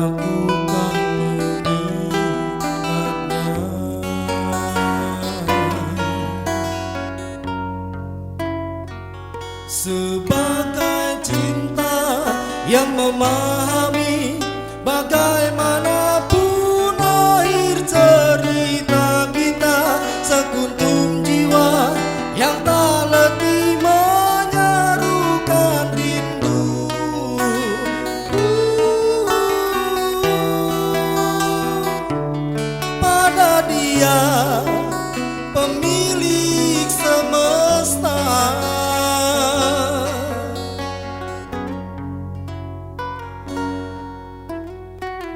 aku kan mengingatnya. Sebagai cinta yang memahami bagaimanapun akhir cerita kita, sekuntum jiwa yang tak letih menyerukan rindu. Pada dia pemilik semesta.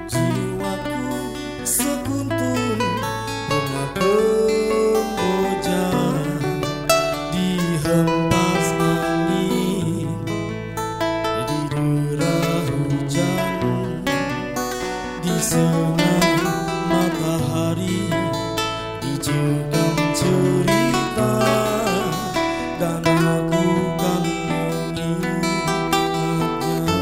Jiwaku sekuntum bunga kemboja, dihempas angin, didera hujan, disengat matahari, dijegang cerita, dan aku kan mengingatnya.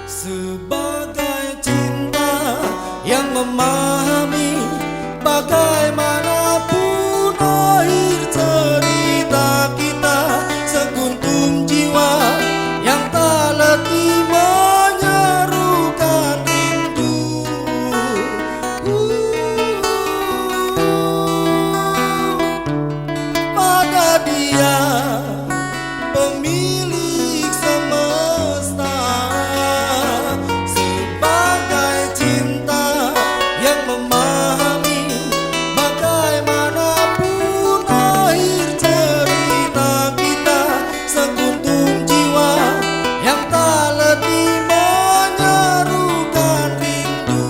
Sebagai cinta yang memahami bagaimanapun akhir cerita kita, sekuntum jiwa yang tak letih menyerukan rindu. Pada dia pemilik semesta. Sebagai cinta yang memahami bagaimanapun akhir cerita kita, sekuntum jiwa yang tak letih menyerukan rindu.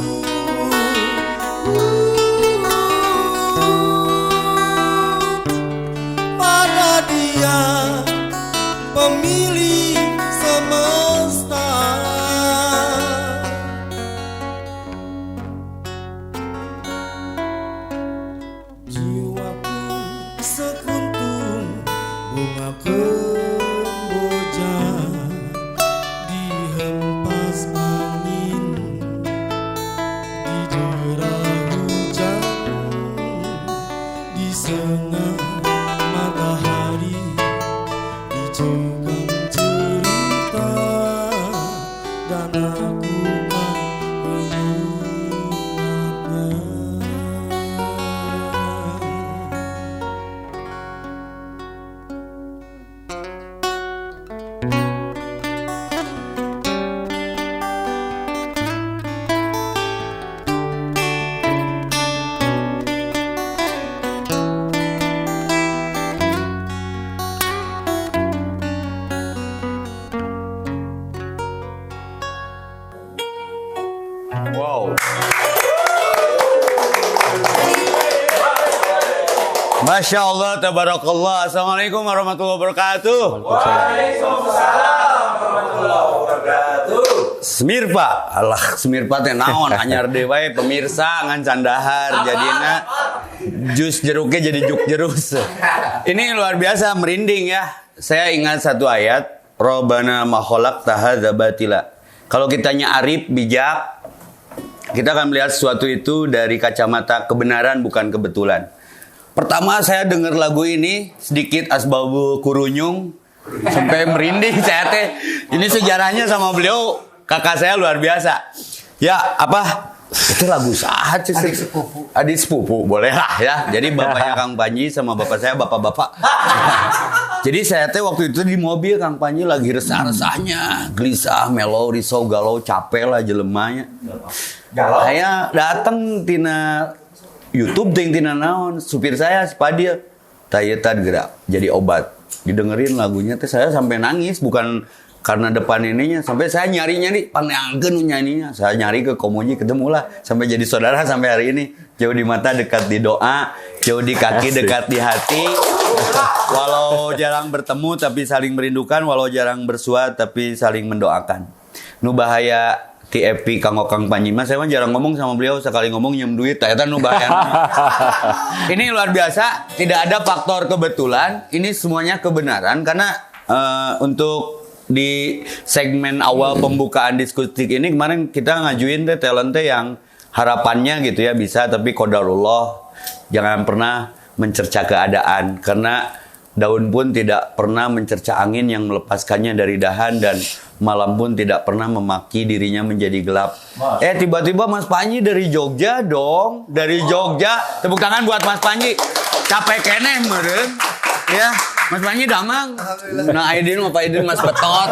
Pada dia pemilik semesta. Jiwaku sekuntum bunga kemboja, dihempas angin, didera hujan, disengat matahari, dijegang cerita, dan aku kan mengingatnya. Wow. Masya Allah, tabarakallah. Assalamualaikum warahmatullahi wabarakatuh. Waalaikumsalam warahmatullahi wabarakatuh. Semirpa, alah semirpa teh naon anyar deui wae pemirsa ngan candahar jadina jus jeruknya jadi juk jerus. Ini luar biasa merinding ya. Saya ingat satu ayat, Rabbana ma khalaqta hadza batila. Kalau kitanya arif, bijak, kita akan melihat sesuatu itu dari kacamata kebenaran bukan kebetulan. Pertama saya dengar lagu ini sedikit asbabul kurunyung sampai merinding saya teh. Ini sejarahnya sama beliau kakak saya luar biasa. Ya apa? Itu lagu sahat sih. Adik sepupu boleh lah ya. Jadi bapaknya Kang Panji sama bapak saya bapak-bapak. Jadi saya teh waktu itu di mobil Kang Panji lagi resah-resahnya, gelisah, melo, risau, galau, capek lah jelemanya. Saya datang tina YouTube ting tina naon, supir saya si Padil tayetan gerak jadi obat. Didengerin lagunya teh saya sampai nangis, bukan karena depan ininya, sampai saya nyari-nyari panangkeun nyanyinya. Saya nyari ke Komoji ketemulah sampai jadi saudara sampai hari ini. Jauh di mata dekat di doa, jauh di kaki dekat di hati. Walau jarang bertemu tapi saling merindukan, walau jarang bersua tapi saling mendoakan. Nu bahaya ti Epi kanggo Kang Panji mah saya mah jarang ngomong sama beliau, sekali ngomong nyem duit eta nu bahaya. Ini luar biasa, tidak ada faktor kebetulan, ini semuanya kebenaran karena untuk di segmen awal pembukaan diskusi ini kemarin kita ngajuin teh talent teh yang harapannya gitu ya bisa, tapi qadarullah jangan pernah mencerca keadaan, karena daun pun tidak pernah mencerca angin yang melepaskannya dari dahan, dan malam pun tidak pernah memaki dirinya menjadi gelap. Tiba-tiba Mas Panji dari Jogja dong, dari Jogja. Tepuk tangan buat Mas Panji. Capek keneh meureun. Ya, Mas Panji damang. Nah, Aidin Pak Aidin Mas Betot.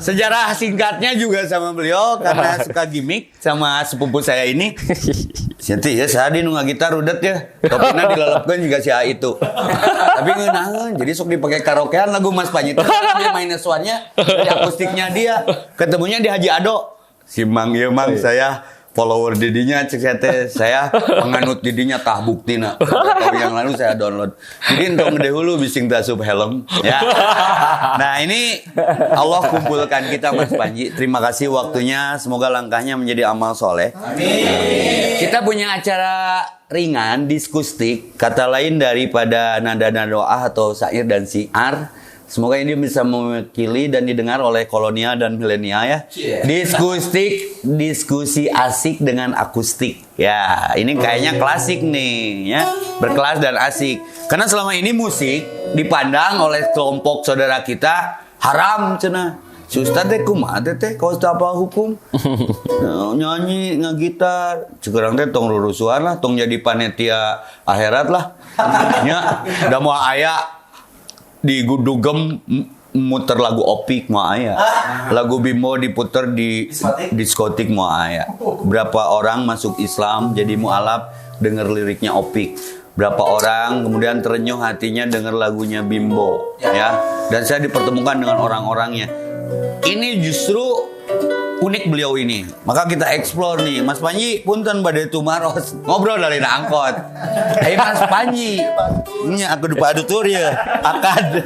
Sejarah singkatnya juga sama beliau karena suka gimmick sama sepupu saya ini. Sianti ya saya nu ngagitar udet ya. Topina dilelepkeun juga si A itu. Tapi ngeunaheun, jadi sok dipakai karaokean lagu Mas Panji itu. Dia minus one-nya, di akustiknya dia. Ketemunya di Haji Ado. Si Mang ieu Mang saya follower didinya cek saya menganut didinya tah buktina. Tahun yang lalu saya download. Jadi untuk gede hulu bising tasub helm ya. Nah, ini Allah kumpulkan kita Mas Panji. Terima kasih waktunya, semoga langkahnya menjadi amal soleh. Amin. Kita punya acara ringan diskustik, kata lain daripada nada-nada doa atau syair dan siar. Semoga ini bisa mewakili dan didengar oleh kolonial dan milenial ya. Diskustik, diskusi asik dengan akustik. Ya, ini kayaknya klasik nih ya. Berkelas dan asik. Karena selama ini musik dipandang oleh kelompok saudara kita haram cenah. Si Ustaz teh kumaha teh kalau apa hukum? Nyanyi ngagitar, cekurang teh tong rurusuhan lah, tong jadi panitia akhirat lah. Nya da moal aya di Dugem muter lagu Opik mau aya. Lagu Bimbo diputer di diskotik mau aya. Berapa orang masuk Islam jadi mualaf denger liriknya Opik. Berapa orang kemudian terenyuh hatinya denger lagunya Bimbo ya. Dan saya dipertemukan dengan orang-orangnya. Ini justru unik beliau ini. Maka kita explore nih. Mas Panji punten bade tumaros ngobrol dari angkot. Mas Panji. Nya aku dupa adutur ya. Akad.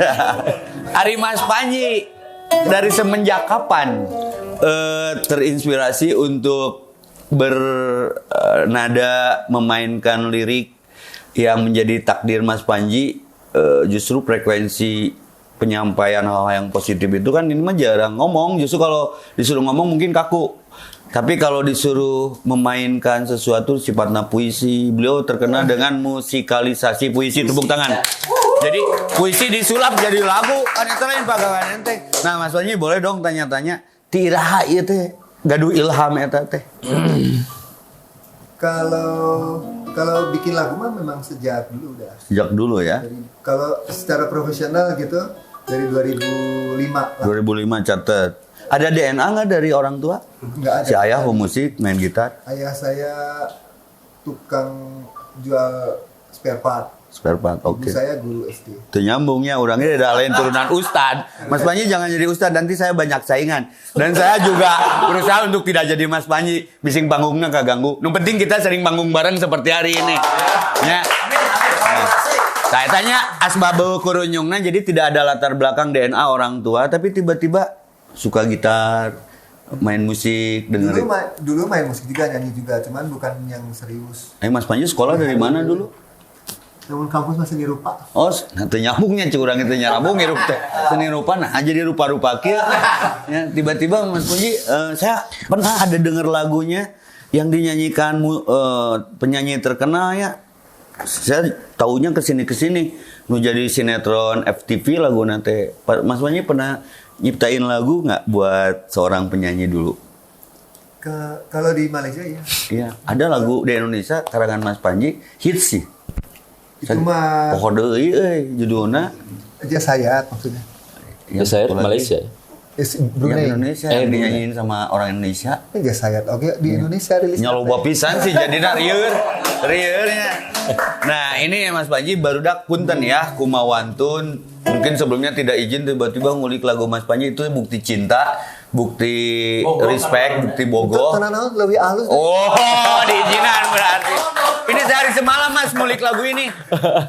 Ari Mas Panji dari semenjak kapan terinspirasi untuk bernada memainkan lirik yang menjadi takdir Mas Panji? Justru frekuensi penyampaian hal-hal yang positif itu kan ini mah jarang ngomong. Justru kalau disuruh ngomong mungkin kaku. Tapi kalau disuruh memainkan sesuatu sifatnya puisi, beliau terkenal dengan musikalisasi puisi. Tepuk tangan. Jadi puisi disulap jadi lagu, kan itu lain pagangan ente. Nah, Mas Panji boleh dong tanya-tanya, tiraha ieu teh gaduh ilham eta teh. Kalau bikin lagu mah memang sejak dulu udah. Sejak dulu ya. Kalau secara profesional gitu dari 2005 lah. 2005 catat. Ada DNA nggak dari orang tua? Nggak ada. Si ayah pemusik, main gitar. Ayah saya tukang jual spare part. Spare part, oke. Ibu saya guru SD. Itu nyambungnya, orangnya ada lain turunan ustad. Mas Panji jangan jadi ustad, nanti saya banyak saingan. Dan saya juga berusaha untuk tidak jadi Mas Panji. Bising panggungnya kaganggu. Yang penting kita sering panggung bareng seperti hari ini. Ya. Nah, saya tanya asbabul kurunyungna, jadi tidak ada latar belakang DNA orang tua, tapi tiba-tiba suka gitar, main musik, dengerin. Dulu main musik juga, nyanyi juga, cuman bukan yang serius. Mas Panji sekolah dari mana dulu? Namun kampus masih seni rupa. Oh, nanti nyambungnya curang itu nyambung ngirup teh. Seni rupa nah jadi rupa-rupa kieu. Ya, tiba-tiba Mas Panji saya pernah ada denger lagunya yang dinyanyikan penyanyi terkenal ya. Saya taunya kesini nu jadi sinetron FTV lagu nanti. Mas Panji pernah nyiptain lagu nggak buat seorang penyanyi dulu? Kalau di Malaysia ya. Iya, ada lagu di Indonesia karangan Mas Panji hits sih. Itu mah pokok deui judulna Jas Hayat maksudnya. Jas Hayat Malaysia. Brunei. Indonesia dinyanyiin sama orang Indonesia. Jas Hayat oke di Indonesia rilis. Nyaloba pisan sih jadina rieur-rieunya. Nah, ini Mas Panji barudak punten ya kumawantun. Mungkin sebelumnya tidak izin tiba-tiba ngulik lagu Mas Panji itu bukti cinta, bukti respect, bukti bogoh. Tenan lebih halus. Oh, diizinan berarti. Ini sehari semalam Mas ngulik lagu ini.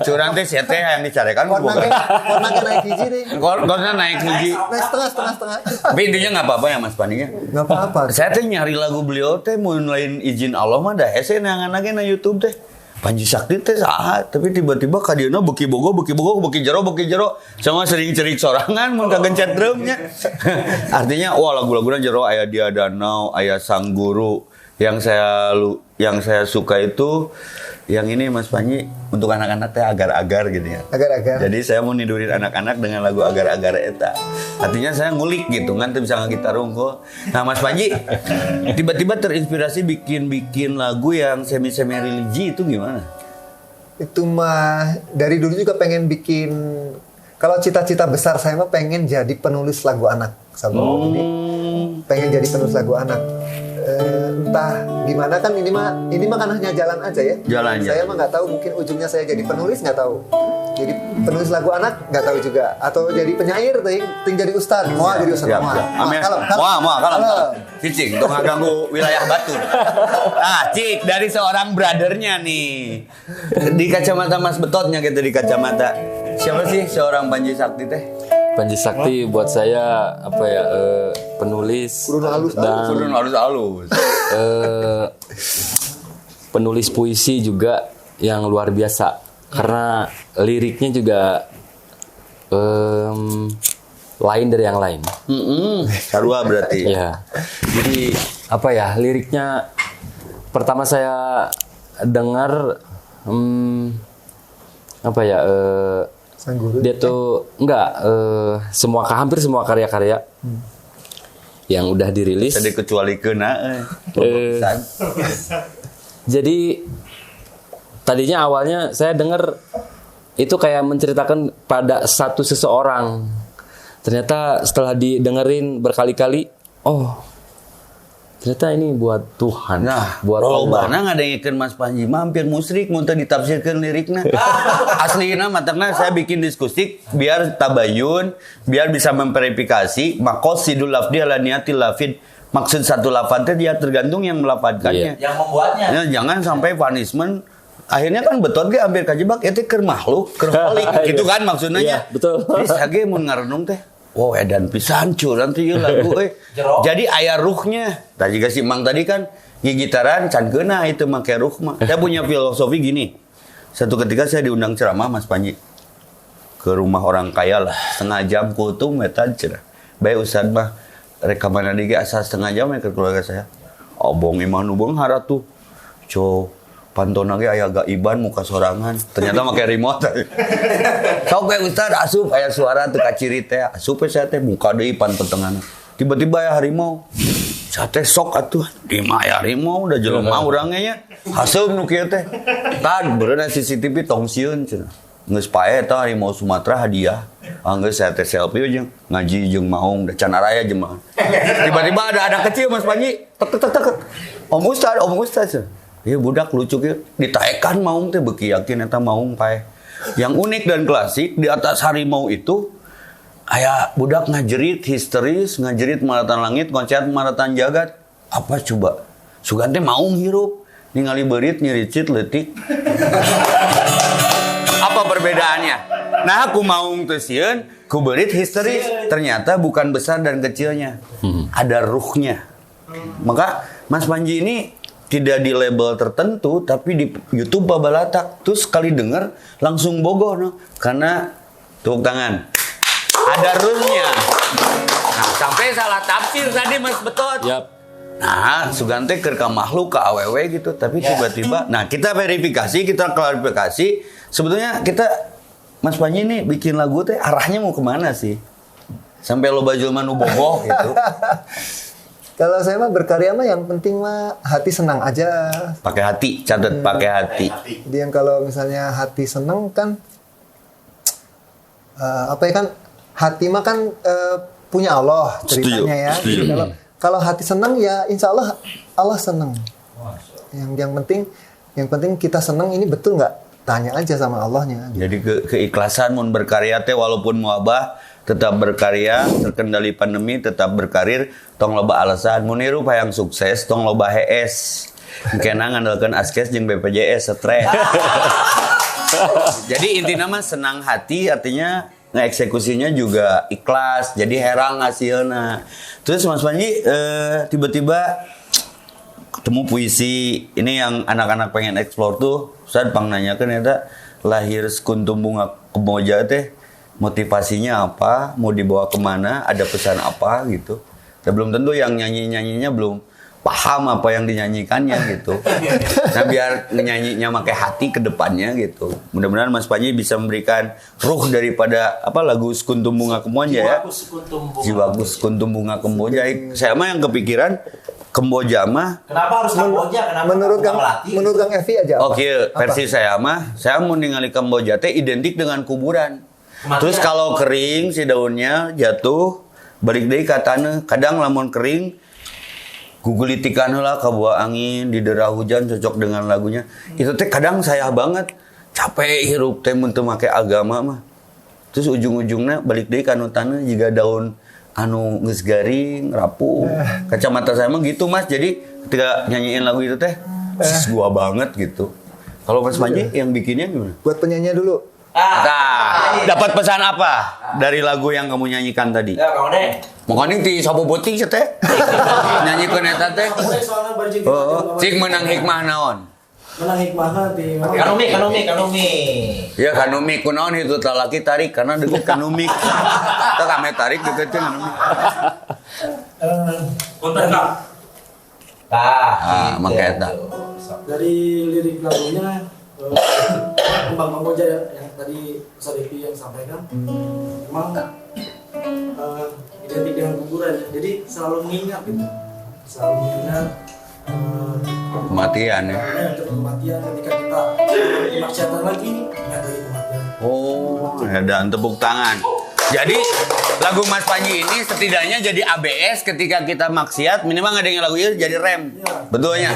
Curang teh sia teh yang dicarekan warna naik hiji deh. Warna naik hiji. Naik setengah. Tapi intinya enggak apa-apa ya Mas Panji ya. Enggak apa-apa. Saya teh nyari lagu beliau teh mun lain izin Allah mah dah hese nangan lagi na YouTube teh. Panji Sakti teh saha, tapi tiba-tiba kadieuna beuki bogo, beuki jero. Sama sering cerik sorangan mun kagencet drumnya. Artinya wah lagu-laguna jero aya Dia Danau, aya Sang Guru. Yang saya suka itu yang ini Mas Panji untuk anak-anak teh agar-agar gitu ya. Agar-agar. Jadi saya mau nidurin anak-anak dengan lagu agar-agar eta. Artinya saya ngulik gitu kan, tuh bisa ngegitar unggul. Nah Mas Panji tiba-tiba terinspirasi bikin lagu yang semi-semi religi itu gimana? Itu mah dari dulu juga pengen bikin. Kalau cita-cita besar saya mah pengen jadi penulis lagu anak. Jadi pengen jadi penulis lagu anak. Entah gimana kan ini mah kan hanya jalan aja ya. Jalan. Saya mah nggak tahu, mungkin ujungnya saya jadi penulis nggak tahu. Jadi penulis lagu anak nggak tahu juga. Atau jadi penyair, ting jadi ustad. Mau jadi ustad. Amin. Kalau Cicing, untuk ngaganggu wilayah Batu. Ah, Cik, dari seorang brothernya nih. Di kacamata Mas Betotnya gitu, di kacamata. Siapa sih seorang Panji Sakti teh? Panji Sakti buat saya penulis dan halus. Penulis puisi juga yang luar biasa karena liriknya juga lain dari yang lain. Sarua berarti. Ya. Jadi liriknya pertama saya dengar dia tuh hampir semua karya-karya yang udah dirilis. Tadi kecuali kena. Jadi tadinya awalnya saya dengar itu kayak menceritakan pada satu seseorang. Ternyata setelah didengerin berkali-kali, ternyata ini buat Tuhan. Nah, buat Allah. Lobana ngadengikeun Mas Panji mampir musyrik mun teu ditafsirkeun lirikna. Aslina matangna saya bikin diskusi biar tabayun, biar bisa memverifikasi maqasidul lafzi ala niyatil lafid. Maksud satu lafaz teh dia tergantung yang melafadzkannya. Yang membuatnya. Ya, jangan sampai punishment akhirnya kan betul ge hampir kajebak eta keur makhluk, keur holik gitu kan maksudnya. Iya, betul. Jadi sage mun ngarenung teh wow, edan pisan curan tuh ieu lagu Jadi aya ruhnya. Tadi juga si Mang tadi kan gigitaran can keuna itu make ruh mah. Saya punya filosofi gini. Satu ketika saya diundang ceramah Mas Panji ke rumah orang kaya lah, setengah jam kutung eta cenah. Bae Ustad mah rekaman ge asa setengah jam ke keluarga saya. Obong imah nu beung haratuh. Pantona ge aya gaiban muka sorangan. Ternyata make remote. Sok we Ustad asup aya suara teu kaciri teh. Asup we saya teh muka deui pan petengana. Tiba-tiba aya harimau. Saya teh sok atuh di mah aya harimau udah jelema urangnya nya. Asup nu kieu teh. Tad beureunan CCTV tong sieun cenah. Geus pae eta harimau Sumatera hadiah. Geus saya teh selfie jeung ngaji jeung maung da can araya jeung. Tiba-tiba ada anak kecil Mas Panji. Tek. Om Ustad. Iya budak lucu gitu, ditaekan maung teh beuki yakin eta maung pae. Yang unik dan klasik di atas harimau itu aya budak ngajerit histeris, ngajerit maratan langit, koncat maratan jagat. Apa coba? Sugan teh maung hirup, ningali beurit nyiricit leutik. Apa perbedaannya? Nah, ku maung teh sieun, ku beurit histeris. Ternyata bukan besar dan kecilnya. Ada ruhnya. Maka Mas Panji ini tidak di label tertentu, tapi di YouTube babalatak. Terus sekali denger langsung bogoh no. Karena tepuk tangan. Ada ruhnya. Nah, sampai salah tafsir tadi Mas Betot. Yap. Nah, Sugante keur ka makhluk ka awewe gitu, tapi tiba-tiba nah kita verifikasi, kita klarifikasi. Sebetulnya kita Mas Panji ini bikin lagu teh arahnya mau kemana sih? Sampai lo bajul manu bogoh gitu. Kalau saya mah berkarya mah yang penting mah hati senang aja. Pakai hati, catat pakai hati. Jadi yang kalau misalnya hati senang kan hati mah kan punya Allah ceritanya ya. Setuju. Jadi kalau hati senang ya insya Allah Allah senang. Yang penting kita senang ini betul nggak? Tanya aja sama Allahnya. Jadi keikhlasan mun berkarya teh walaupun muabah tetap berkarya, terkendali pandemi tetap berkarir, tong loba alasan mun niru hayang sukses tong loba HS. Kena ngandalkeun Askes jeung BPJS stres. Jadi intinya mah senang hati artinya ngeksekusinya juga ikhlas, jadi herang hasilna. Terus Mas Panji tiba-tiba temu puisi ini yang anak-anak pengen explore tuh. Ustaz pang nanyakan ya lahir sekuntum bunga kemoja teh motivasinya apa, mau dibawa kemana, ada pesan apa gitu. Dan belum tentu yang nyanyinya belum paham apa yang dinyanyikannya gitu. Nah biar nyanyinya pakai hati ke depannya gitu. Mudah-mudahan Mas Panji bisa memberikan ruh daripada lagu Sekuntum Bunga Kemboja ya. Jiwaku Sekuntum Bunga Kemboja. Saya mah yang kepikiran Kemboja mah. Kenapa harus Kamboja? Kenapa menurut Kang Evi aja apa? Oke, versi saya mau ningali Kamboja teh identik dengan kuburan. Kematian. Terus kalau kering si daunnya jatuh, balik deui ka taneuh. Kadang lamun kering gugulitikan heula ka buah angin, didera hujan cocok dengan lagunya. Itu teh kadang saya banget capek hirup teh mun teu make agama mah. Terus ujung-ujungnya balik deui ka anu taneuh jiga daun anu geus garing, rapuh. Kacamata saya mah gitu Mas. Jadi ketika nyanyiin lagu itu teh gua banget gitu. Kalau Mas Panji yang bikinnya gimana? Buat penyanyi dulu. Nah, dapat pesan apa dari lagu yang kamu nyanyikan tadi? Ya, Kang Deng. Mongkon ti sapu putih teh. Nyanyikan eta teh. Oh, cik menang hikmah naon? Menang hikmahna di Kanumi. Ya kanumi kunaon itu talaki tarik karena deket kanumi. Kita kame tarik deket kanumi. Punten Kang. Tah, make eta. dari lirik lagunya Kembang Kamboja yang tadi Ustaz Evi yang sampaikan memang identik dengan kuburan ya. Jadi selalu mengingat gitu, selalu mengingat Kematian ya. kematian ketika kita kemaksiatan lagi ingat lagi kematian. Oh, dan tepuk tangan. Jadi lagu Mas Panji ini setidaknya jadi ABS ketika kita maksiat, minimal ngadengin lagu itu jadi rem. Betulnya.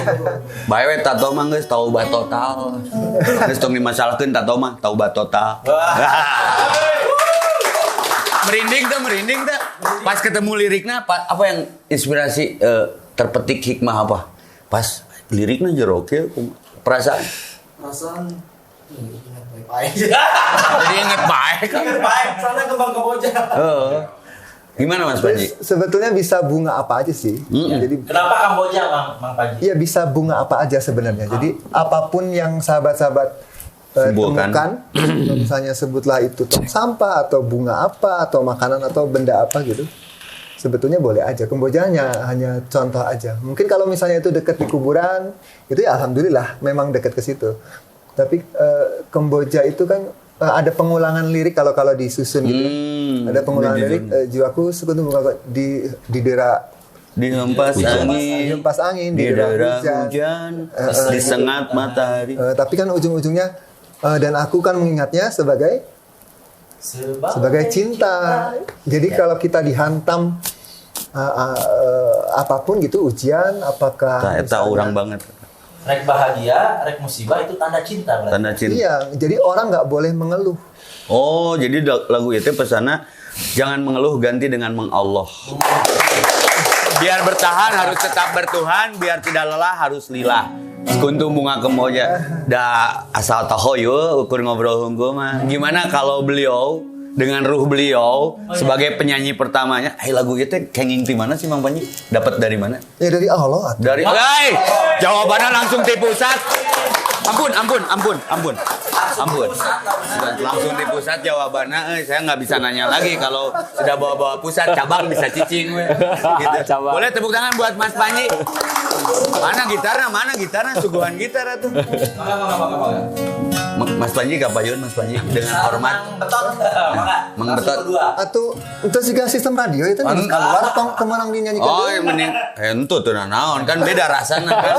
Bae we tato mah geus taubat total. Geus tong dimasalahkeun tato mah taubat total. Merinding tuh. Pas ketemu liriknya apa yang inspirasi terpetik hikmah apa? Pas liriknya jero kieu perasaan Ingat baik-baik. jadi inget baik. Sana Kembang Kamboja. Gimana Mas Panji? Sebetulnya bisa bunga apa aja sih. Jadi Kenapa Kamboja, Mang Panji? iya bisa bunga apa aja sebenarnya. Jadi apapun yang sahabat-sahabat temukan, misalnya sebutlah itu tong sampah atau bunga apa atau makanan atau benda apa gitu. Sebetulnya boleh aja. Kamboja hanya contoh aja. Mungkin kalau misalnya itu dekat di kuburan, itu ya alhamdulillah memang dekat ke situ. Tapi Kamboja itu kan ada pengulangan lirik kalau disusun gitu. Ada pengulangan lirik jiwaku sekuntum bunga didera dihempas angin, didera hujan, disengat matahari. Tapi kan ujung-ujungnya dan aku kan mengingatnya sebagai cinta. Jadi kalau kita dihantam apapun gitu ujian, apakah Eta orang banget. Rek bahagia, rek musibah itu tanda cinta berarti. Tanda cinta. Iya, jadi orang nggak boleh mengeluh. Oh, jadi lagu itu pesannya jangan mengeluh, ganti dengan mengallah. Biar bertahan harus tetap bertuhan, biar tidak lelah harus lillah. Sekuntum bunga Kamboja. Da asal tahu yuk ukur ngobrol hungkul mah. Gimana kalau beliau dengan ruh beliau sebagai penyanyi pertamanya, lagu itu kenging di mana sih Mang Panji? Dapat dari mana? Ya dari Allah. Dari jawabannya langsung di pusat. Ampun. Langsung di pusat jawabannya. Saya nggak bisa nanya lagi kalau sudah bawa pusat cabang bisa cicing. Gitu. Boleh tepuk tangan buat Mas Panji. Mana gitarnya? Suguhan gitar tuh. Mas Panji kapayun Mas Panji dengan hormat. Mang betot. Atau itu juga sistem radio itu harus keluar tong kemenang dinyanyikan. Oh, yang mending ente tuh naon kan beda rasanya kan.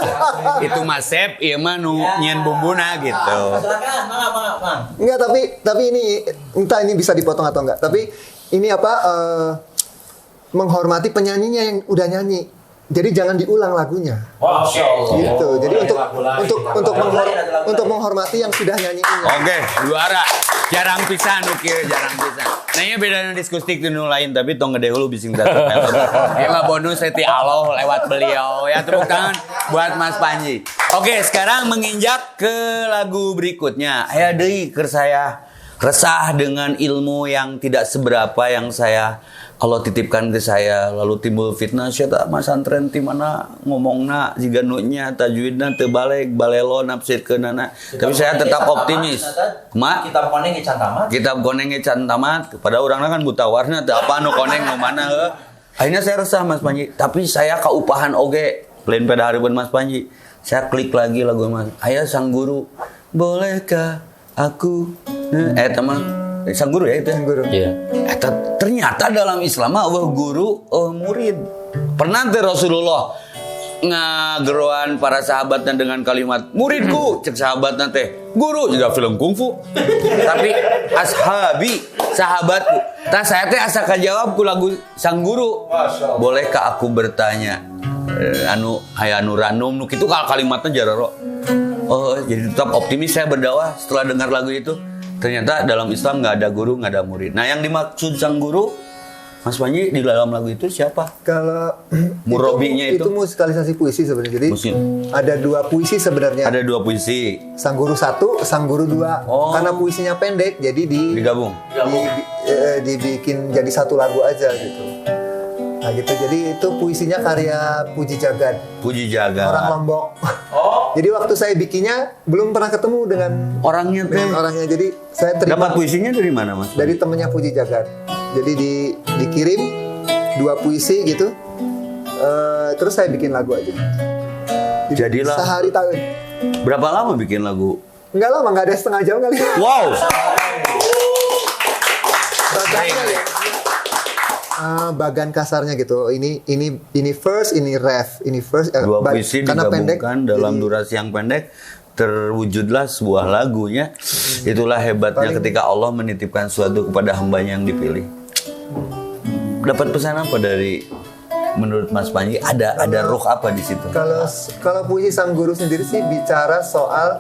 Itu Mas Sep ieu mah nu nyieun bumbuna gitu. Silakan, Mang. Enggak, tapi ini entah ini bisa dipotong atau enggak. Tapi ini menghormati penyanyinya yang udah nyanyi. Jadi jangan diulang lagunya. Wow, gitu. Jadi untuk menghormati yang sudah nyanyi ini. Oke, juara. Jarang pisan ukir, jarang pisan. Nanya bedanya diskusi nu lain tapi tong gede hulu bising satu film. Ya mah bonus seti Allah lewat beliau. Ya tepuk tangan buat Mas Panji. Oke, sekarang menginjak ke lagu berikutnya. Aya deui keur saya resah dengan ilmu yang tidak seberapa yang saya Allah titipkan ke saya, lalu timbul fitnah, syata masantren ti mana ngomongna jiga nunya tajwidna teu balik balelo nafsirkeunana. Tapi saya tetap optimis. Ma, Kitab koneng ge can tamat. kitab koneng ge can tamat, pada urangna kan buta warna teu apa nu koneng nu mana heuh. Akhirnya saya resah Mas Panji, tapi saya kaupahan oge, lain pada hareupeun Mas Panji. Saya klik lagi lagu Mas. Aya sang guru, bolehkah aku teman sang guru ya itu. Sang guru. Iya. Ternyata dalam Islam Allah guru, murid. Pernah teh Rasulullah ngageroan para sahabatnya dengan kalimat muridku, cek sahabatnya teh guru juga film kungfu. Tapi ashabi sahabatku. Tah saya teh asa kajawab ku lagu sang guru. Bolehkah aku bertanya? Anu ranum nu kitu kalimatnya jararo. Oh, jadi tetap optimis saya berdakwah setelah dengar lagu itu. Ternyata dalam Islam nggak ada guru, nggak ada murid. Nah, yang dimaksud sang guru, Mas Panji di dalam lagu itu siapa? Kalau Murabinya itu? itu musikalisasi puisi sebenarnya. Jadi ada 2 puisi sebenarnya. Ada 2 puisi. Sang guru 1, sang guru 2. Oh. Karena puisinya pendek, jadi Digabung. dibikin jadi satu lagu aja gitu. Nah gitu, jadi itu puisinya karya Puji Jagad, Puji Jagat. orang Lombok. Oh, Jadi waktu saya bikinnya belum pernah ketemu dengan Orangnya teh orangnya. Jadi saya terima dapat puisinya dari mana, Mas? dari temennya Puji Jagad. Jadi dikirim 2 puisi gitu. Terus saya bikin lagu aja. Jadilah. Sehari tahun. Berapa lama bikin lagu? Enggak lama, enggak ada setengah jam kali. Wow. Bagan kasarnya gitu. Ini verse, ini ref, ini verse. 2 puisi karena pendek, digabungkan dalam jadi durasi yang pendek, terwujudlah sebuah lagunya. Itulah hebatnya ketika Allah menitipkan sesuatu kepada hambanya yang dipilih. Dapat pesan apa dari menurut Mas Panji? Ada ruh apa di situ? Kalau puisi sang guru sendiri sih bicara soal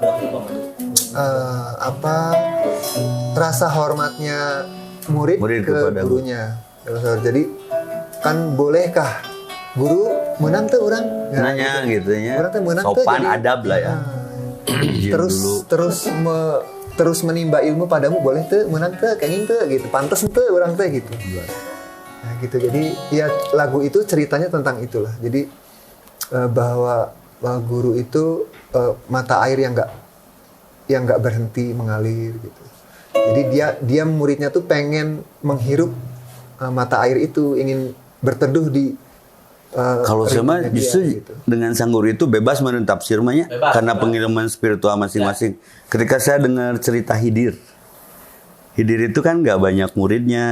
rasa hormatnya murid ke kepada gurunya. Jadi kan bolehkah guru menang tuh orang Nanya gitu ya. Orang teh menang teh, Sopan jadi- adab lah ya. Izin dulu. terus menimba ilmu padamu, boleh tuh menang tuh kayak gitu, pantas tuh orang teh gitu. Nah gitu, jadi ya lagu itu ceritanya tentang itulah. Jadi bahwa guru itu mata air yang nggak berhenti mengalir gitu. Jadi dia muridnya tuh pengen menghirup mata air itu, ingin berteduh di Kalau saya mah ritmenya dia, justru gitu. dengan sang guru itu bebas menentapsir mahnya karena pengiriman spiritual masing-masing. Ketika saya dengar cerita Hidir itu kan nggak banyak muridnya,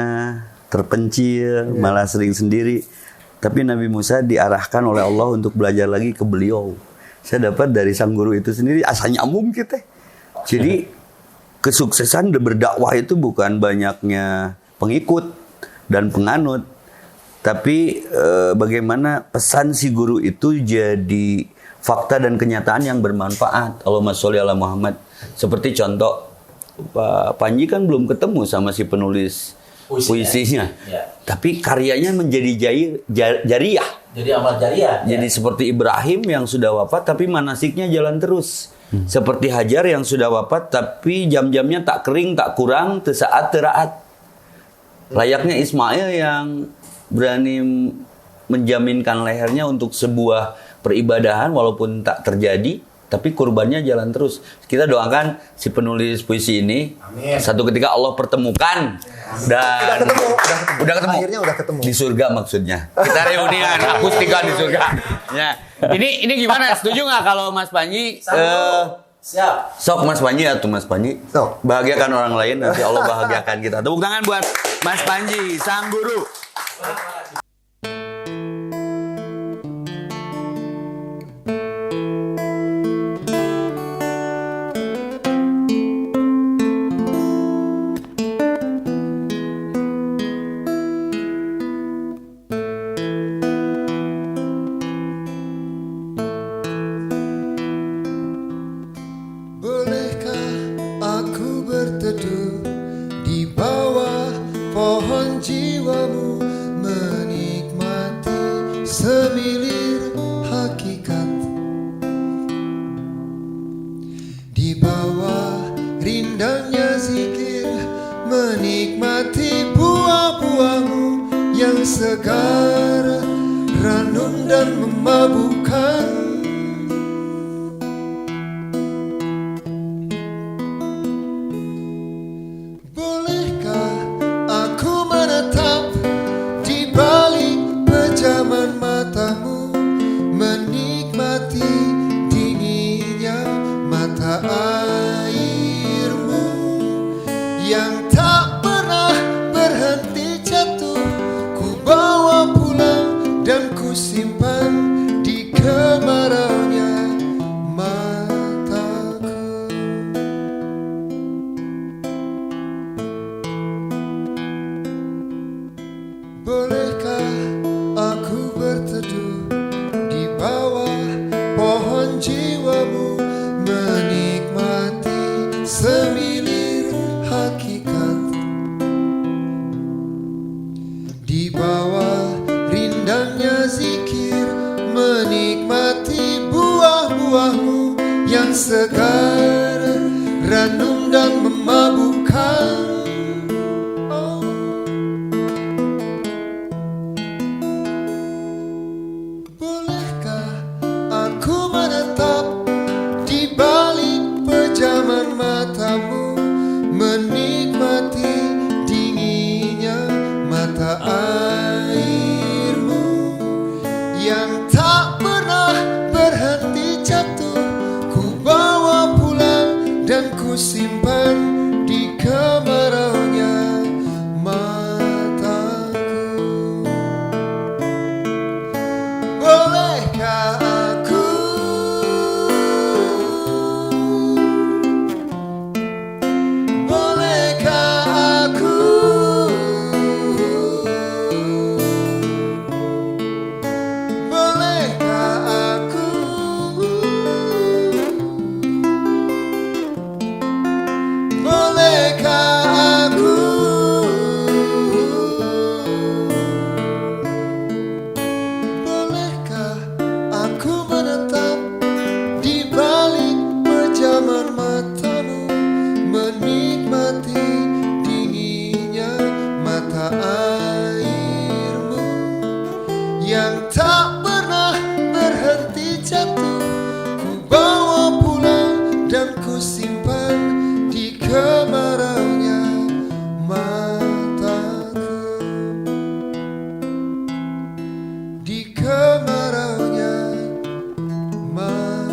terpencil, malah sering sendiri. Tapi Nabi Musa diarahkan oleh Allah untuk belajar lagi ke beliau. Saya dapat dari sang guru itu sendiri asa nyambung kita. Jadi kesuksesan berdakwah itu bukan banyaknya pengikut dan penganut, tapi bagaimana pesan si guru itu jadi fakta dan kenyataan yang bermanfaat. Allahumma sholli ala Muhammad. Seperti contoh, Pak Panji kan belum ketemu sama si penulis puisinya. Ya. Tapi karyanya menjadi jariah. Jadi amal jariah. Jadi seperti Ibrahim yang sudah wafat tapi manasiknya jalan terus. Seperti Hajar yang sudah wafat tapi jam-jamnya tak kering, tak kurang, tesaat, teraat. Layaknya Ismail yang berani menjaminkan lehernya untuk sebuah peribadahan walaupun tak terjadi, tapi kurbannya jalan terus. Kita doakan si penulis puisi ini, satu ketika Allah pertemukan dan udah ketemu. Akhirnya udah ketemu. Di surga maksudnya. Kita reunian akustika di surga. Ya. Ini gimana? Setuju nggak kalau Mas Panji? Siap. Sok Mas Panji atau Mas Panji? Sok. Bahagiakan orang lain, nanti Allah bahagiakan kita. Tepuk tangan buat Mas Panji, sang guru. Bolehkah aku berteduh di bawah pohon jiwamu? segar, ranum dan memabukkan. Bolehkah aku menetap di balik pejaman matamu, menikmati dinginnya mata airmu yang tak pernah berhenti jatuh. Ku bawa pulang dan ku simpan di kemaraunya mataku. Bolehkah aku berteduh di bawah pohon jiwamu, menikmati semilir hakikat di bawah rindangnya zikir, menikmati buah-buahmu yang segar, ranum dan memabukkan. Oh. Bolehkah aku menetap di balik pejaman matamu, menikmati dinginnya mata airmu yang tak pernah berhenti jatuh. Ku bawa pulang dan ku simpan di kemaraunya mataku. Bolehkah aku yang tak pernah berhenti jatuh. Ku bawa pulang dan ku simpan di kemaraunya mataku, di kemaraunya mataku.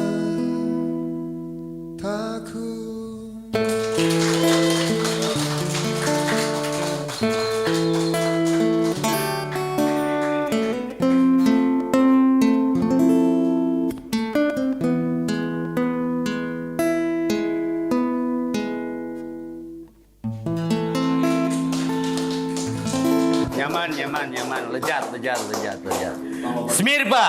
Nyaman, lejat. Semirpa,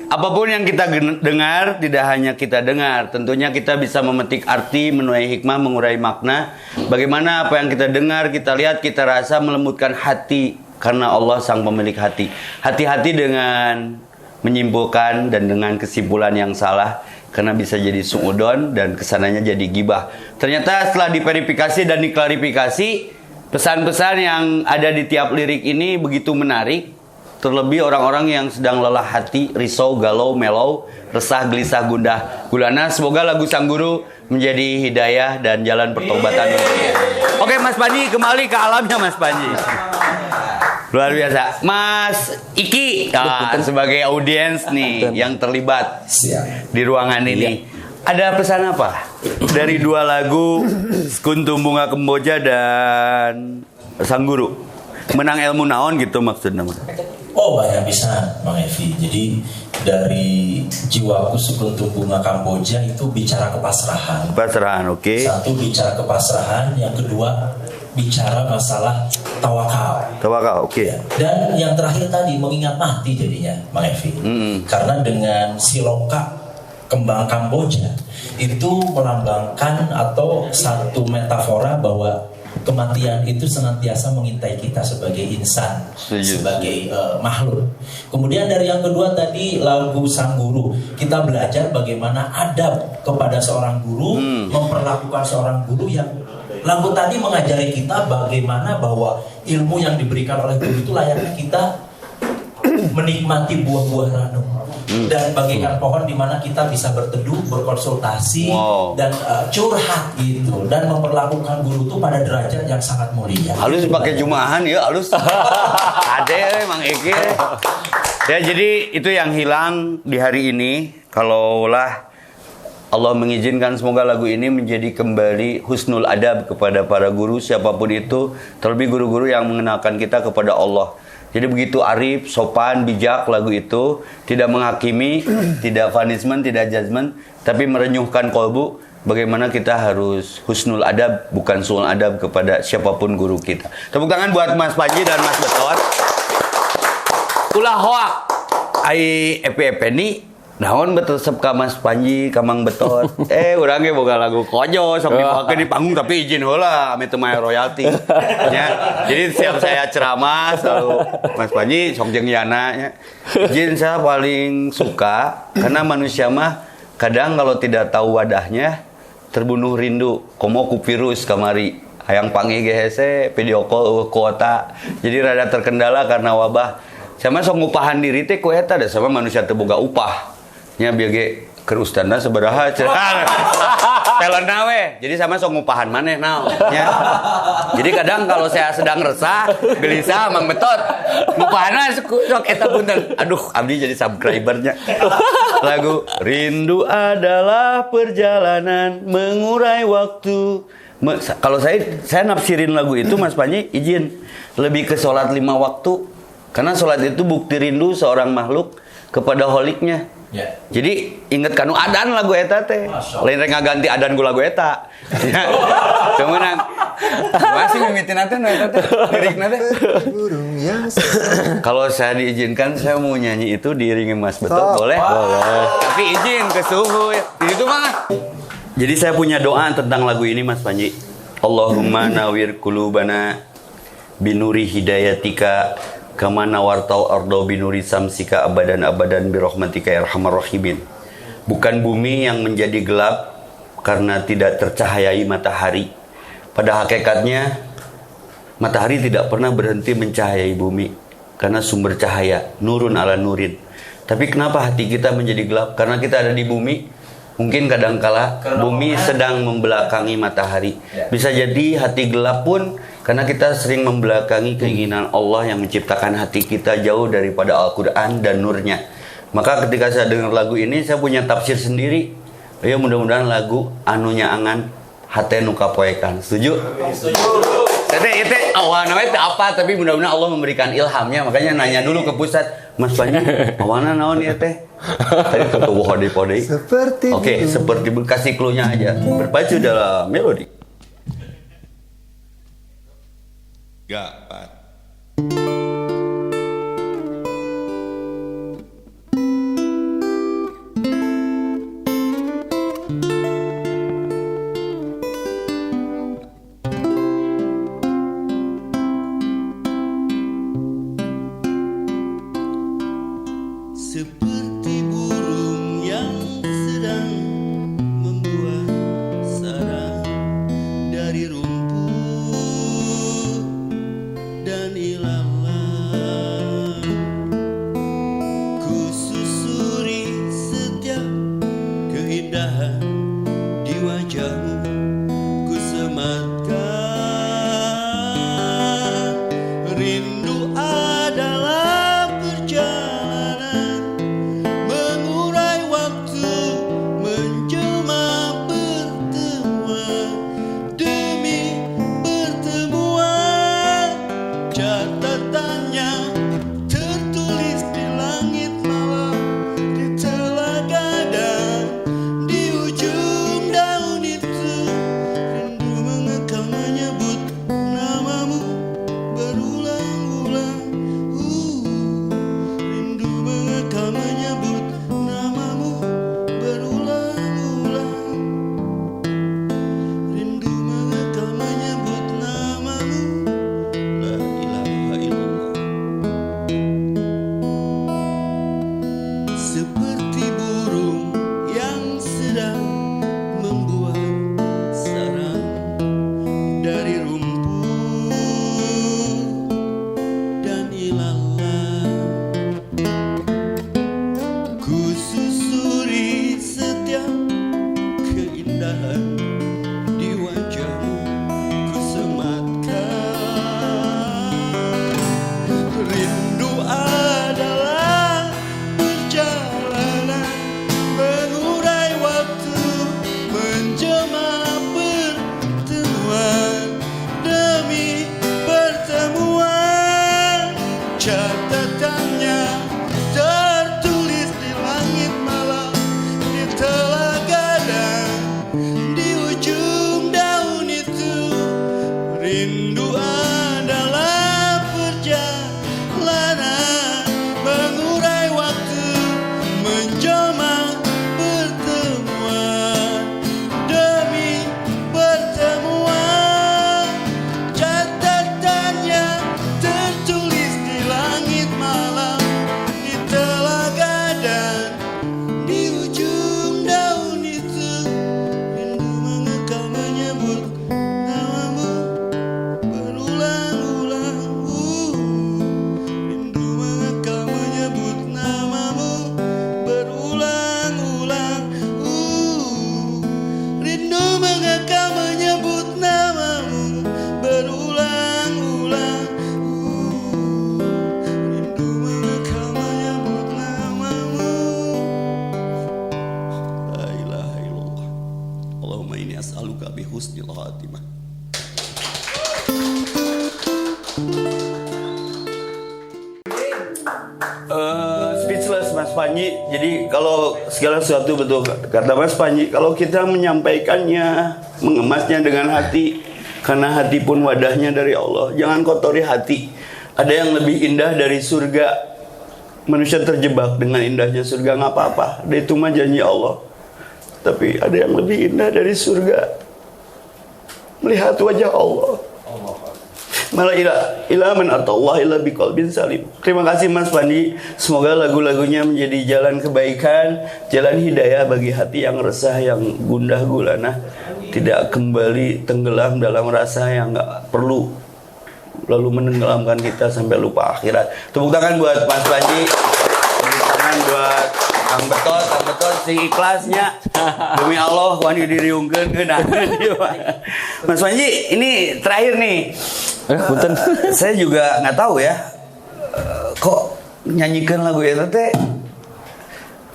apapun yang kita dengar, tidak hanya kita dengar, tentunya kita bisa memetik arti, menuai hikmah, mengurai makna. Bagaimana apa yang kita dengar, kita lihat, kita rasa melembutkan hati, karena Allah sang pemilik hati. Hati-hati dengan menyimpulkan dan dengan kesimpulan yang salah, karena bisa jadi suudon dan kesananya jadi gibah. Ternyata setelah diverifikasi dan diklarifikasi, pesan-pesan yang ada di tiap lirik ini begitu menarik. Terlebih orang-orang yang sedang lelah hati, risau, galau, melau, resah, gelisah, gundah, gulana. Semoga lagu Sang Guru menjadi hidayah dan jalan pertobatan. Oke, Mas Panji, kembali ke alamnya Mas Panji. Luar biasa. Mas Iki, sebagai audiens nih yang terlibat di ruangan ini, ada pesan apa dari dua lagu Sekuntum Bunga Kemboja dan Sang Guru? Menang ilmu naon gitu maksudnya? Oh, banyak bisa Bang Evi. Jadi dari Jiwaku Sekuntum Bunga Kamboja itu bicara kepasrahan. Kepasrahan, oke. Satu bicara kepasrahan, yang kedua bicara masalah tawakal. Tawakal, oke. Ya. Dan yang terakhir tadi mengingat mati jadinya Bang Evi. Karena dengan siloka kembang Kamboja itu melambangkan atau satu metafora bahwa kematian itu senantiasa mengintai kita sebagai insan, sebagai makhluk. Kemudian dari yang kedua tadi lagu Sang Guru, kita belajar bagaimana adab kepada seorang guru, memperlakukan seorang guru. Yang lagu tadi mengajari kita bagaimana bahwa ilmu yang diberikan oleh guru itu layaknya kita menikmati buah-buah ranum dan bagaikan pohon di mana kita bisa berteduh, berkonsultasi dan curhat gitu dan memperlakukan guru itu pada derajat yang sangat mulia. Halus pakai jumahan ya, halus. Ada Mang Eki. Ya jadi itu yang hilang di hari ini. Kalaulah Allah mengizinkan, semoga lagu ini menjadi kembali husnul adab kepada para guru siapapun itu, terlebih guru-guru yang mengenalkan kita kepada Allah. Jadi begitu arif, sopan, bijak lagu itu, tidak menghakimi, tidak punishment, tidak judgment, tapi merenyuhkan kolbu. Bagaimana kita harus husnul adab, bukan suul adab kepada siapapun guru kita. Tepuk tangan buat Mas Panji dan Mas Betot. Ulah hoak, ai epe nih. Naon betul resep ka Mas Panji, ka Mang Betot. Urang ge boga lagu kojo sok dipakai di panggung tapi izin heula ame teu maeh royalti. Ya. Jadi setiap saya ceramah selalu Mas Panji sok jeung Yana nya. Izin saya paling suka karena manusia mah kadang kalau tidak tahu wadahnya terbunuh rindu, komo ku virus kamari. Hayang panggih ge hese video call kuota. Jadi rada terkendala karena wabah. Sama sok ngupahan diri teh ku eta da sama manusia teu boga upah. Nya biar ge keur ustadna sabaraha cenah. Telena we. Jadi sama sok ngupahan maneh naon nya. Jadi kadang kalau saya sedang resah, gelisah Mang Betot, ngupahanna sok eta punten. Aduh, abdi jadi subscribernya. Lagu Rindu adalah perjalanan mengurai waktu. Kalau saya nafsirin lagu itu Mas Panji izin lebih ke salat 5 waktu. Karena salat itu bukti rindu seorang makhluk kepada holiknya. Ya. Jadi inget kanu adan lagu eta teh. Lain rek ngaganti adan ku lagu eta. Ya. Kemenang. Masih mimitin teh eta teh. Lirikna teh. Kalau saya diizinkan saya mau nyanyi itu diiringi Mas Betot, boleh? Boleh. Tapi izin ke suhu ya. Itu mah. Jadi saya punya doa tentang lagu ini Mas Panji. Allahumma nawir qulubana binuri hidayatika kama nawartau ardo binuri samsika abadan birahmatika ya arhamar rahimin. Bukan bumi yang menjadi gelap karena tidak tercahayai matahari. Pada hakikatnya matahari tidak pernah berhenti mencahayai bumi karena sumber cahaya nurun ala nurin. Tapi kenapa hati kita menjadi gelap? Karena kita ada di bumi. Mungkin kadangkala bumi sedang membelakangi matahari. Bisa jadi hati gelap pun karena kita sering membelakangi keinginan Allah yang menciptakan hati kita jauh daripada Al-Quran dan nurnya. Maka ketika saya dengar lagu ini, saya punya tafsir sendiri. Ya mudah-mudahan lagu anunya angan hate nu kapoekan. Setuju? Setuju. Itu awalnya itu apa? Tapi mudah-mudahan Allah memberikan ilhamnya. Makanya nanya dulu ke pusat, Mas Panji, awalnya naon ya teh? Tadi ketemu hode-hode. Oke, seperti kasih clue-nya aja. Berpacu dalam melodi. Gapat. Seperti burung yang sedang membuat sarang dari rumput dan ilalang, ku susuri setiap keindahan di wajahmu, ku sematkan rindu adalah perjalanan speechless Mas Panji. Jadi kalau segala sesuatu betul kata Mas Panji, kalau kita menyampaikannya, mengemasnya dengan hati, karena hati pun wadahnya dari Allah. Jangan kotori hati. Ada yang lebih indah dari surga. Manusia terjebak dengan indahnya surga nggak apa-apa. Itu mah janji Allah. Tapi ada yang lebih indah dari surga. Melihat wajah Allah. Malah ila man atallah ila biqalbin salim. Terima kasih Mas Pandi. Semoga lagu-lagunya menjadi jalan kebaikan, jalan hidayah bagi hati yang resah, yang gundah gulana, tidak kembali tenggelam dalam rasa yang nggak perlu, lalu menenggelamkan kita sampai lupa akhirat. Tepuk tangan buat Mas Panji. Tepuk tangan buat Kang Betot si ikhlasnya. Demi Allah wani diriungkeun geunah. Mas Panji, ini terakhir nih. Punten. Saya juga nggak tahu ya. Kok nyanyikan lagu itu teh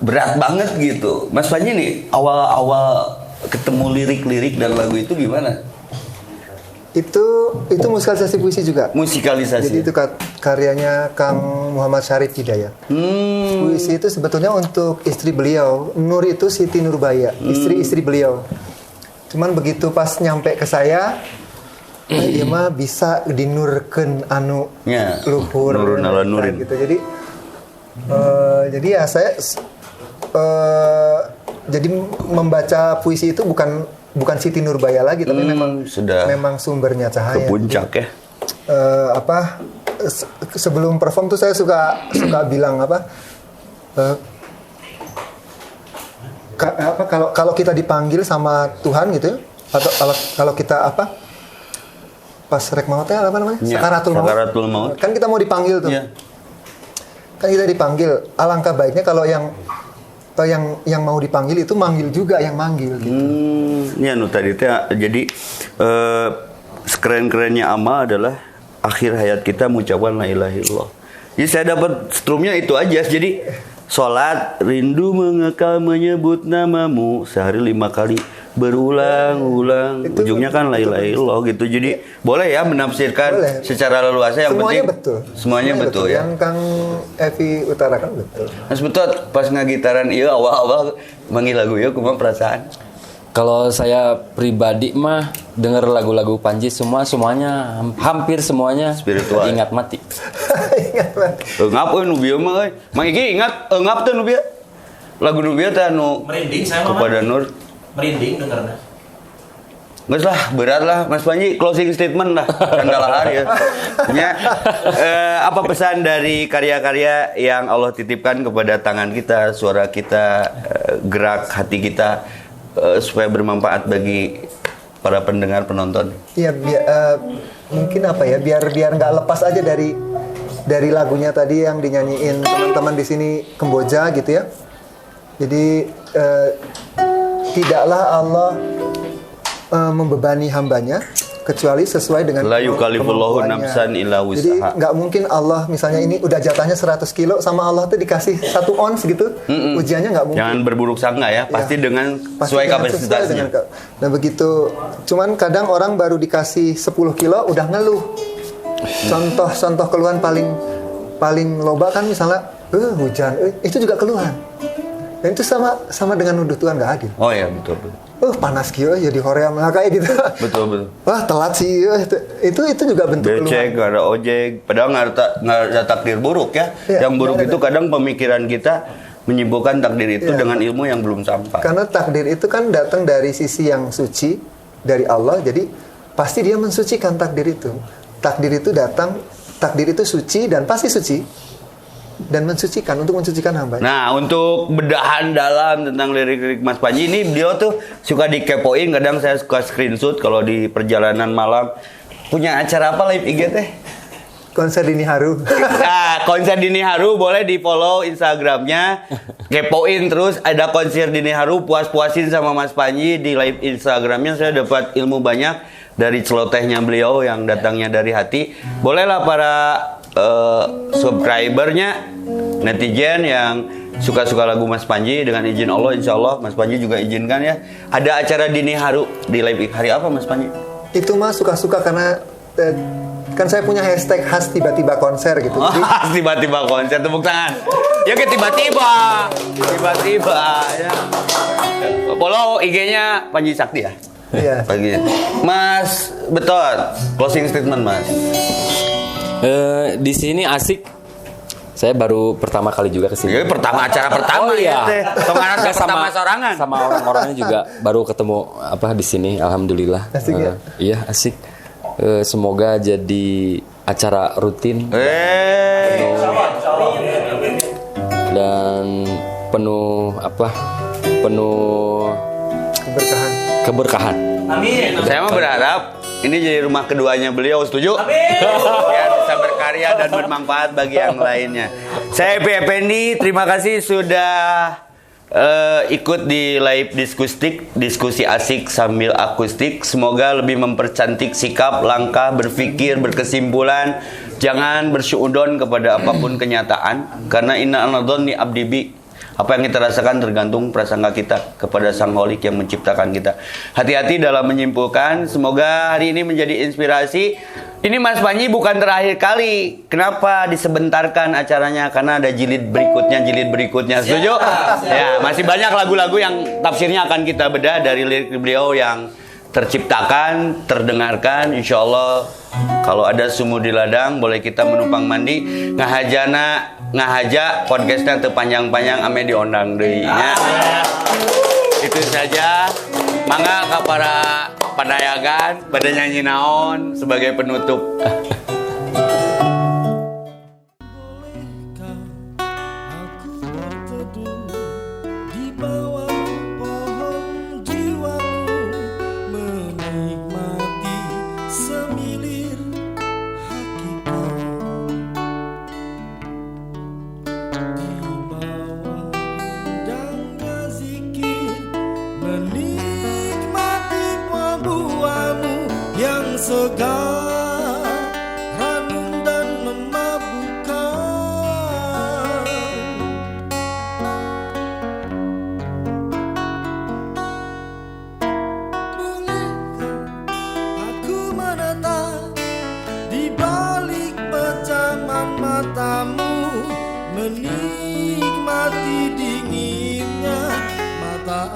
berat banget gitu. Mas Panji nih awal-awal ketemu lirik-lirik dan lagu itu gimana? Itu musikalisasi puisi juga. Musikalisasi. Jadi itu karyanya Kang Muhammad Syarif Hidayat. Puisi itu sebetulnya untuk istri beliau. Nur itu Siti Nurbaya, istri beliau. Cuman begitu pas nyampe ke saya, iya mah bisa dinurkeun anu Ya, luhur nurun ala nurin. gitu. Jadi ya saya jadi membaca puisi itu bukan Siti Nurbaya lagi, tapi memang sumbernya Cahaya. Ke puncak ya. Sebelum perform tuh saya suka bilang kalau kita dipanggil sama Tuhan gitu, atau kalau kita pas rek mautnya apa namanya? Ya, Sakaratul maut. Kan kita mau dipanggil tuh. Ya. Kan kita dipanggil. Alangkah baiknya kalau yang mau dipanggil itu manggil juga yang manggil gitu. Ya tadi teh jadi sekeren-kerennya amal adalah akhir hayat kita mengucapkan la ilaha illallah. Jadi saya dapat strumnya itu aja. Jadi sholat rindu mengekal menyebut namamu sehari 5 kali berulang-ulang. Ujungnya kan la ilaha illallah gitu. Jadi boleh ya menafsirkan secara leluasa, yang semuanya penting semuanya betul ya. Yang Kang Evi utarakan betul. Mas Betot pas ngagitaran ieu awal-awal manggil lagu ieu kumaha perasaan? Kalau saya pribadi mah denger lagu-lagu Panji semuanya hampir semuanya Spiritual. ingat mati. Ingat banget. Ngap nu bieu mah euy. Mang Iki ingat ngap teh nu bieu. Lagu nu bieu teh anu Merinding saya mah. kepada Nur. Merinding dengerna. Nggak lah, berat lah Mas Panji, closing statement lah, kandalahar ya. Apa pesan dari karya-karya yang Allah titipkan kepada tangan kita, suara kita, gerak hati kita, supaya bermanfaat bagi para pendengar penonton? Iya, mungkin biar nggak lepas aja dari lagunya tadi yang dinyanyiin teman-teman di sini Kamboja gitu ya. Jadi tidaklah Allah membebani hambanya kecuali sesuai dengan La yukallifullahu kemampuannya. nafsan illa Jadi wus'aha. nggak mungkin Allah misalnya ini udah jatahnya 100 kilo sama Allah tuh dikasih 1 ons gitu. Ujiannya nggak mungkin. Jangan berburuk sangka ya, pasti dengan Pasti sesuai dengan kapasitasnya. Nah begitu, cuman kadang orang baru dikasih 10 kilo udah ngeluh. Contoh keluhan paling loba kan misalnya hujan, itu juga keluhan. Dan itu sama dengan nuduh Tuhan nggak adil. Oh ya, betul. Panas kieu ya di hoream lah kayak gitu. Betul. Wah telat sih itu juga bentuk Becek, keluhan. nggak ada ojek, padahal nggak ada takdir buruk ya. Iya, Yang buruk nggak ada. itu kadang pemikiran kita menyibukkan takdir itu Iya. dengan ilmu yang belum sampai. Karena takdir itu kan datang dari sisi yang suci dari Allah, jadi pasti dia mensucikan takdir itu. Takdir itu suci dan pasti suci dan mensucikan untuk mensucikan hamba. Nah, untuk bedahan dalam tentang lirik-lirik Mas Panji ini, beliau tuh suka dikepoin, kadang saya suka screenshot kalau di perjalanan malam. Punya acara apa live IG teh? Konser Dini Haru. Nah, konser Dini Haru boleh di follow Instagramnya, kepoin terus ada konser Dini Haru, puas-puasin sama Mas Panji di live Instagramnya. Saya dapat ilmu banyak dari celotehnya beliau yang datangnya dari hati. Bolehlah para subscribernya, netizen yang suka-suka lagu Mas Panji, dengan izin Allah, insya Allah Mas Panji juga izinkan ya. Ada acara Dini Haru di live hari apa Mas Panji? Itu mah suka-suka karena kan saya punya hashtag khas tiba-tiba konser gitu. Oh, Jadi tiba-tiba konser, tepuk tangan. Ya kayak tiba-tiba ya. Follow IG-nya Panji Sakti ya. iya. Pagi. Mas Betot, closing statement Mas. Di sini asik. Saya baru pertama kali juga kesini. Ya acara pertama Oh, iya. ya. Tonggaran Nggak, pertama sorangan. Sama orang-orangnya juga baru ketemu di sini. Alhamdulillah. Asik ya? Iya asik. Semoga jadi acara rutin dan penuh Keberkahan. keberkahan. Saya mah berharap ini jadi rumah keduanya beliau, setuju? Biar bisa berkarya dan bermanfaat bagi yang lainnya. Saya Epi Effendi, terima kasih sudah ikut di live diskusi asik sambil akustik. Semoga lebih mempercantik sikap, langkah, berpikir, berkesimpulan. Jangan bersyuudon kepada apapun kenyataan, karena inna anadhonni abdibi. Apa yang kita rasakan tergantung prasangka kita kepada Sang Holik yang menciptakan kita. Hati-hati dalam menyimpulkan. Semoga hari ini menjadi inspirasi. Ini Mas Panji bukan terakhir kali. Kenapa disebentarkan acaranya? Karena ada jilid berikutnya. Setuju? Ya, masih banyak lagu-lagu yang tafsirnya akan kita bedah dari lirik beliau yang terciptakan, terdengarkan. Insya Allah kalau ada sumur di ladang boleh kita menumpang mandi. Ngahaja podcastnya terpanjang-panjang ame diondang deui nya. Itu saja. Mangga ka para padayagan pada nyanyi naon sebagai penutup. Aku berteduh di bawah pohon jiwamu, menikmati semilir hakikat. Di bawah indahnya zikir, menikmati buah-buahmu yang segar, ranum dan memabukkan. Bolehkah aku menatap di balik pecahan matamu, menikmati dinginnya mata